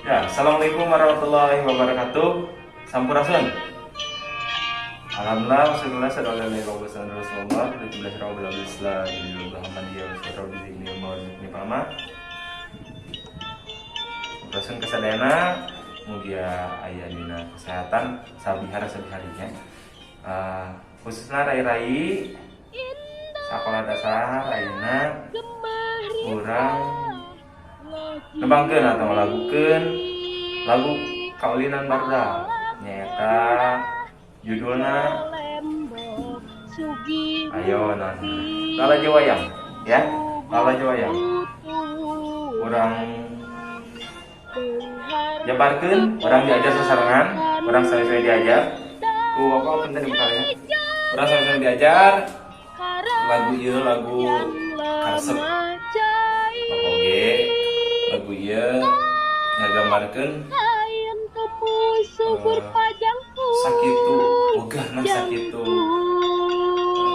Ya, assalamualaikum warahmatullahi wabarakatuh. Sampurasun. Alhamdulillah, wassalatu wassalamu ala Rasulullah, Islam, Muhammadiyah, Muhammad. Sampurasun kesadayana, mugia aya dina kesehatan sabihara-sabiharinya. Khususnya rai-rai sekolah dasar ayeuna urang nebangkeun atau ngalagukeun lagu kaulinan barudak nyaeta judulna ayo lalajo wayang ya, lalajo wayang urang jabarkeun, urang diajar sasarengan, urang sami-sami diajar ku bapak punten dibukalnya urang sami-sami diajar lagu ieu lagu karesep oge lagu ieu ngagambarkeun sakitu ogahna sakitu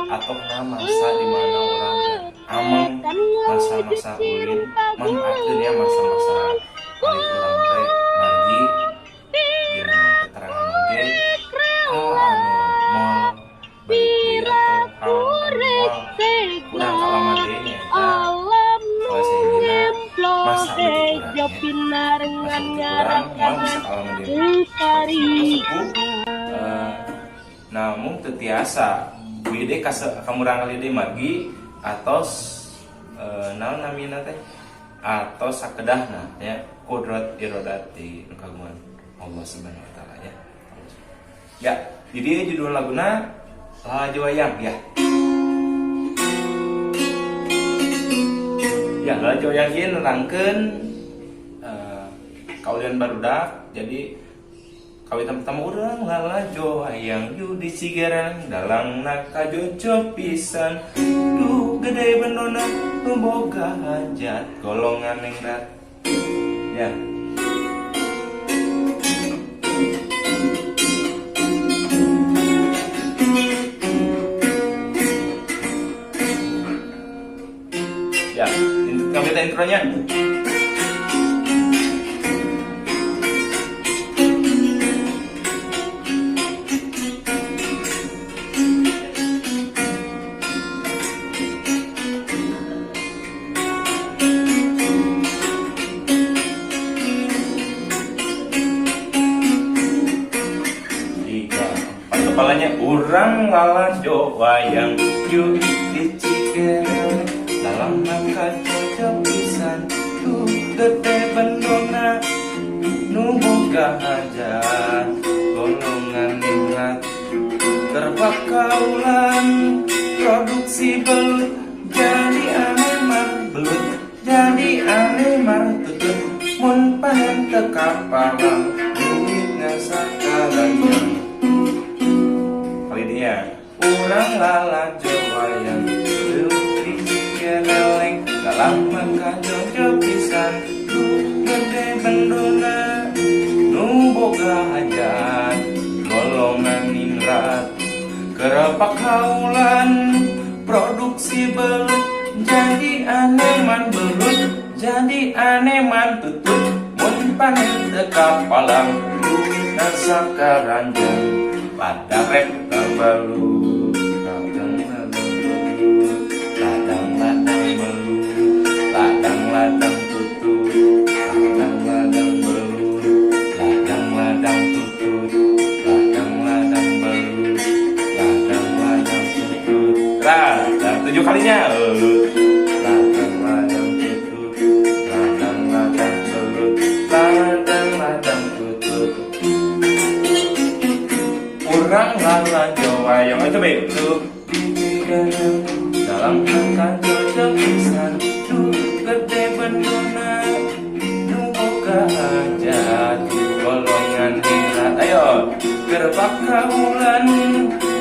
atokna masa di mana orang ameng masa-masa ulin manfaatkeun ya masa-masa balik urang teh margi dina keterangan oge hal anu moal balik deui atau hal anu moal urang kalaman deui nyaeta masa bagi kurang bisa kalau namun tetiasa wide kamurang lide margi atau naon namina teh atau sakedahna ya kodrat irodati kagungan Allah Subhanahu wa taala ya. Ya, jadi judul laguna Lalajo Wayang ya. Ya, lalajo wayang ieu nerangkeun kaulian barudak. Jadi kawitan pertama urang lalajo wayang judi sigaran dalang nakajojo pisan duh gede benona nu boga hajat golongan ningrat ya. Ya, kami minta intronya. Kepalanya urang lalajo wayang yuk dicikeun dalam nangka cocok pisan tuh gede bendona nu boga hajat golongan ningrat terbakaulan produksi belut jadi anemar belut jadi anemar tutut mun panen teka palang duit ngasakalan dia urang lalajo wayang duit dicikeun dalam mangka jojo pisan duh gede bendona nu boga hajat golongan ningrat kerepak haulan produksi belut jadi aneman belut jadi aneman tutut mun panen teka palang nasa karanjang pada rek terbalut ladang-ladang belut ladang-ladang belut ladang-ladang tutut ladang-ladang belut ladang-ladang tutut ladang-ladang belut ladang-ladang tutut ladang 7 kalinya ladang-ladang tutut ladang-ladang belut ladang-ladang tutut urang lalajo wayang itu betul dalam angka cocok pisan tuh gede bendona nu boga hajat golongan ningrat ayo gerbak kaulan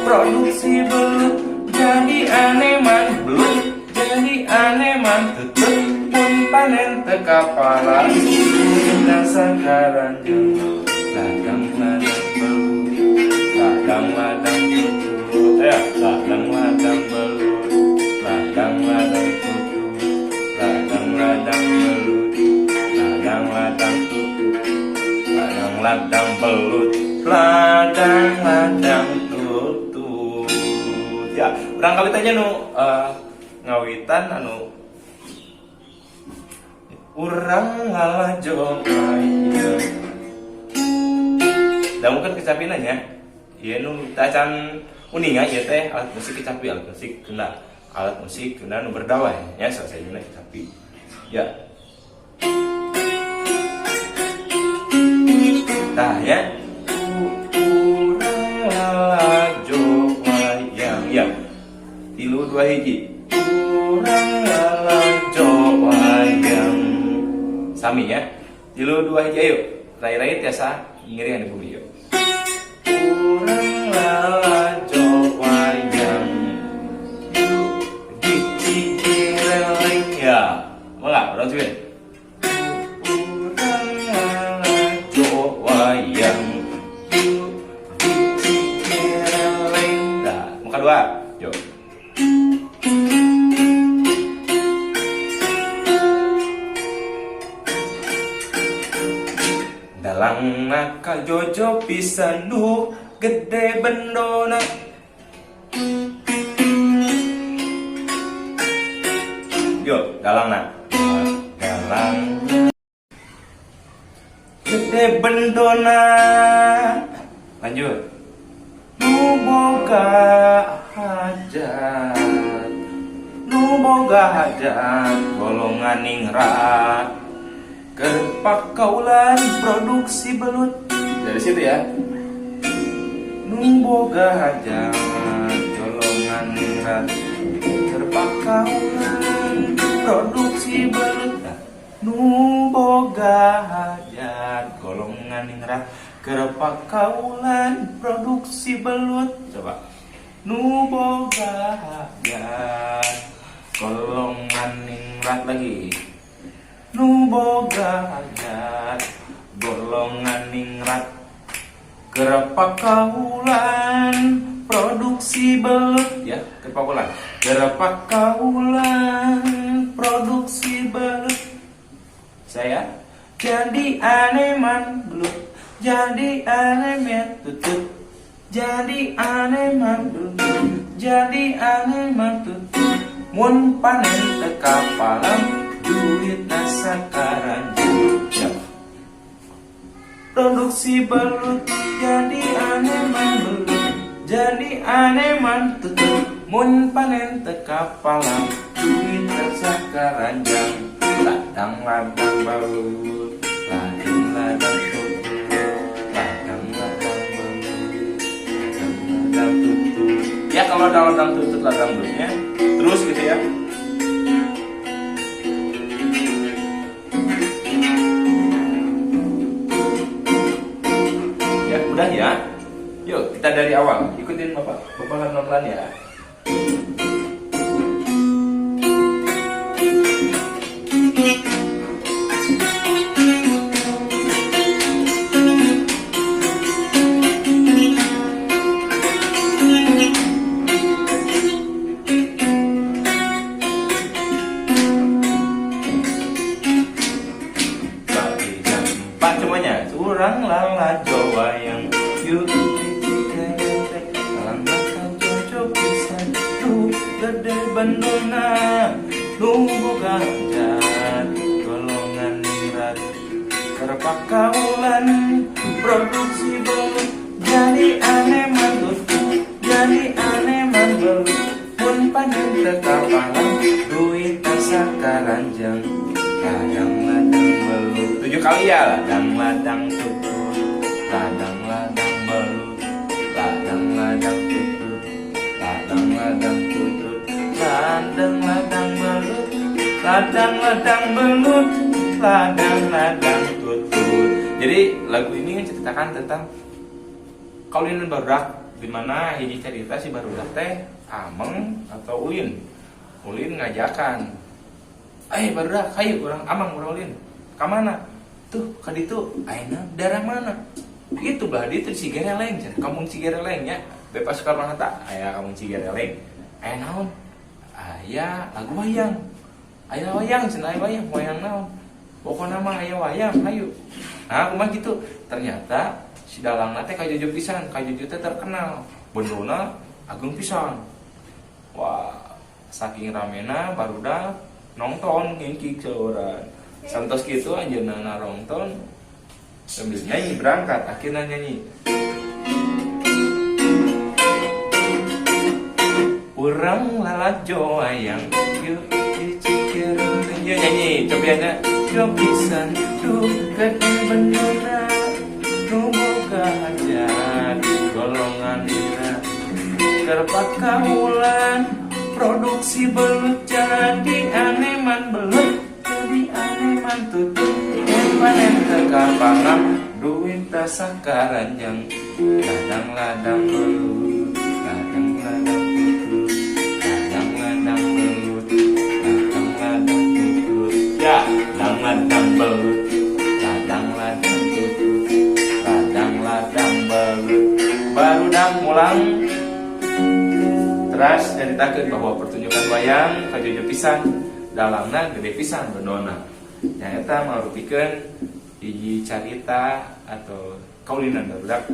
produksi belut jadi aneman belut jadi aneman tutut pun panen teka palang nasa karanjang ladang-ladang belut ladang-ladang tutut ya ladang-ladang belut ladang-ladang tutut ladang-ladang belut ladang-ladang tutut ladang belut, ladang tutut. Ya, urang kawit aja nu ngawitan anu urang ngalajo aya. Da mungkin kecapinanya ieu nu tacan uninga ieu teh alat musik kecapi, alat musik kena nu berdawai ya selesai ini kecapi. Ya. Tah ya. Urang ngalajo wayang ya. 3 2 hiji. Urang ngalajo wayang. Sami ya. 3 2 hiji ayo. Rai-rai tiasa ngirian di bumi yuk. Urang ngalajo wayang. Di Cigireleng ya. Mau enggak? Orang coba. Urang ngalajo wayang. Di Cigireleng. Nah, muka dua. Yuk. Dalang naka jojo pisan duh gede bendona. Yuk, dalang nak. Dalang gede bendona. Lanjut. Nu boga hajat. Nu boga hajat golongan ningrat. Kepakaulan produksi belut. Dari situ ya. Numboga hajat golongan ningrat. Kepakaulan produksi belut. Numboga hajat golongan ningrat. Kepakaulan produksi belut. Coba. Numboga hajat golongan ningrat lagi. Nu boga hajat golongan ningrat kerepak kaulan produksi belut ya kerepak kaulan produksi belut. Saya jadi aneman belut, jadi aneman tutut, jadi aneman belut, jadi aneman tutut. Mun panen teka palang duit nasakaran ya. Produksi belut jadi aneman belut, jadi aneman tutut. Mun panen teka palang duit nasakaran jang. Ladang belut, ladang tutut, ladang belut, ladang tutut. Ya kalau ada ladang tutut ladang belutnya terus gitu ya. Udah ya, yuk kita dari awal ikutin bapak pelan ya. Semuanya surang lala jawa yang yuk dalam makan cocok pisan lu gede bendona lu boga hajat golongan ningrat kerepak kaulan produksi belut jadi aneman tutut jadi aneman belut pun panen teka palang duit tasakaranjang ladang belut 7 kali ya. Ladang tutut, ladang belut, ladang tutut, ladang tutut, ladang belut, ladang belut, ladang tutut. Jadi lagu ini menceritakan tentang kaulinan barudak, di mana hiji cerita si barudak teh Ameng atau Ulin. Ulin ngajakan, barudak, hayu urang Amang urang Ulin. Ka mana? Tuh, ka ditu, ayeuna daerah mana? Itu belah ditu Cigereleng, kampung Cigereleng nya. Bebas Soekarno Hatta, aya kampung Cigereleng. Aya naon? Aya lagu wayang. Aya wayang, cenah wayang naon? Pokona mah aya wayang, hayu. Nah, kumah gitu. Ternyata si dalang teh ka Jojo pisan, ka Jojo teh terkenal. Bendona agung pisan. Wah, saking ramena barudak nonton ngingkik seueuran. Santos kitu anjeunna narongton sambil nyanyi berangkat akhirnya nyanyi. Urang lalajo ayang yuk dicikeun nyanyi cobiana jo pisan duket benduna nu boga hajat golongan dina keur pakawulan produksi belut jadi aneman belut jadi aneman tutup panen kekapangan duit tasah karanjang ladang-ladang belut ladang-ladang belut ladang-ladang belut ladang-ladang belut ya ladang-ladang belut ladang-ladang belut ladang-ladang belut barudak mulang. Teras nyaritakeun bahwa pertunjukan wayang ka Jojo pisan dalamna gede pisan bendona. Nyaeta marupikeun hiji carita atau kaulinan barudak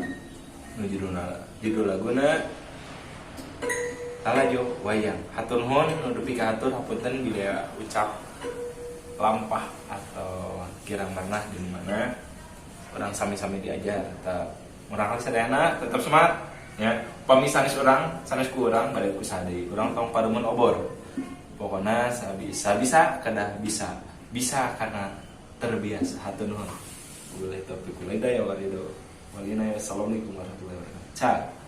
nu judul laguna Talajo Wayang. Hatur nuhun nu dupi ka hatur hapunten bila ucap lampah atau kirang manah di mana orang sami-sami diajar tetap urang kali sadayana tetap semangat ya. Pami sanes urang sanes ku urang bade ku sade urang tong pademen obor. Pokona bisa kada bisa karena terbiasa. Hatur nuhun. Wabillahi taufiq wal hidayah. Assalamualaikum warahmatullahi wabarakatuh.